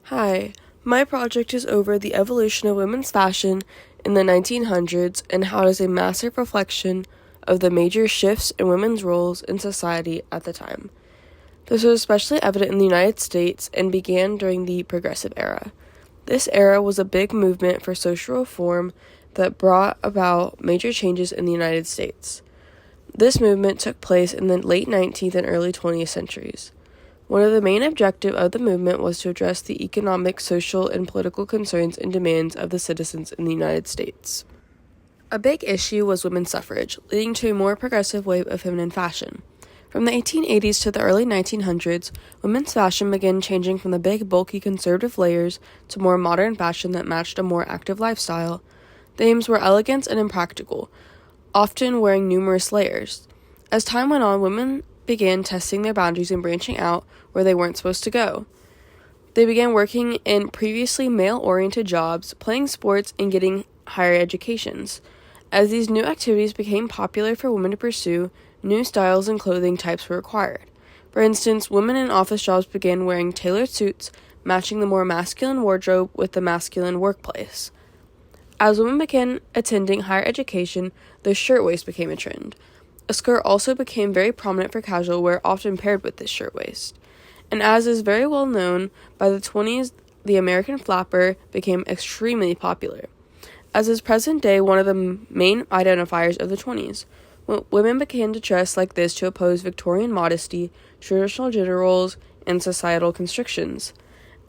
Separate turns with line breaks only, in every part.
Hi, my project is over the evolution of women's fashion in the 1900s and how it is a massive reflection of the major shifts in women's roles in society at the time. This was especially evident in the United States and began during the Progressive Era. This era was a big movement for social reform that brought about major changes in the United States. This movement took place in the late 19th and early 20th centuries. One of the main objectives of the movement was to address the economic, social, and political concerns and demands of the citizens in the United States. A big issue was women's suffrage, leading to a more progressive wave of feminine fashion. From the 1880s to the early 1900s, women's fashion began changing from the big, bulky, conservative layers to more modern fashion that matched a more active lifestyle. The aims were elegance and impractical, often wearing numerous layers. As time went on, women began testing their boundaries and branching out where they weren't supposed to go. They began working in previously male-oriented jobs, playing sports, and getting higher educations. As these new activities became popular for women to pursue, new styles and clothing types were required. For instance, women in office jobs began wearing tailored suits, matching the more masculine wardrobe with the masculine workplace. As women began attending higher education, the shirtwaist became a trend. A skirt also became very prominent for casual wear, often paired with this shirtwaist. And as is very well known, by the 20s, the American flapper became extremely popular. As is present day one of the main identifiers of the 20s, women began to dress like this to oppose Victorian modesty, traditional gender roles, and societal constrictions.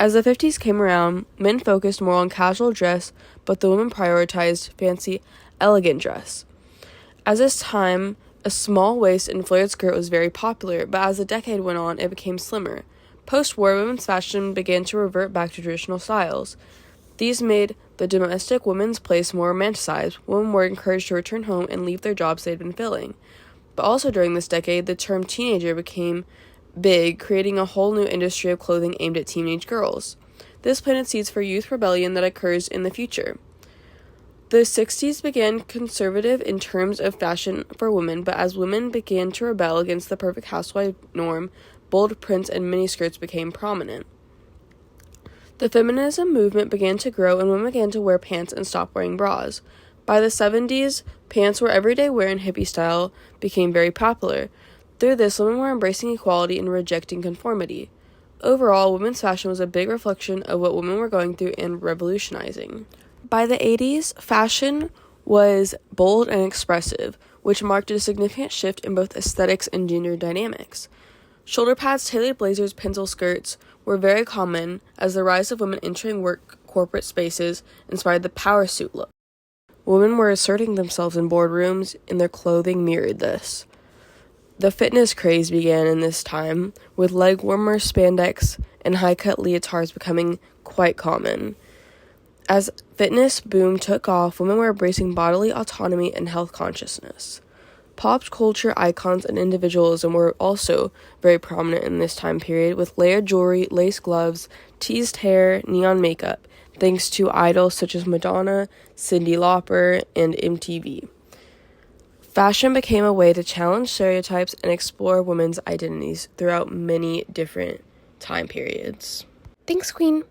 As the 50s came around, men focused more on casual dress, but the women prioritized fancy, elegant dress. At this time, a small waist and flared skirt was very popular, but as the decade went on, it became slimmer. Post-war, women's fashion began to revert back to traditional styles. These made the domestic woman's place more romanticized. Women were encouraged to return home and leave their jobs they'd been filling. But also during this decade, the term teenager became big, creating a whole new industry of clothing aimed at teenage girls. This planted seeds for youth rebellion that occurs in the future. The 60s began conservative in terms of fashion for women, but as women began to rebel against the perfect housewife norm, bold prints and miniskirts became prominent. The feminism movement began to grow, and women began to wear pants and stop wearing bras. By the 70s, pants were everyday wear and hippie style became very popular. Through this, women were embracing equality and rejecting conformity. Overall, women's fashion was a big reflection of what women were going through and revolutionizing. By the 80s, fashion was bold and expressive, which marked a significant shift in both aesthetics and gender dynamics. Shoulder pads, tailored blazers, pencil skirts were very common as the rise of women entering corporate spaces inspired the power suit look. Women were asserting themselves in boardrooms, and their clothing mirrored this. The fitness craze began in this time, with leg warmer spandex and high-cut leotards becoming quite common. As fitness boom took off, women were embracing bodily autonomy and health consciousness. Pop culture icons and individualism were also very prominent in this time period, with layered jewelry, lace gloves, teased hair, neon makeup, thanks to idols such as Madonna, Cyndi Lauper, and MTV. Fashion became a way to challenge stereotypes and explore women's identities throughout many different time periods. Thanks, Queen.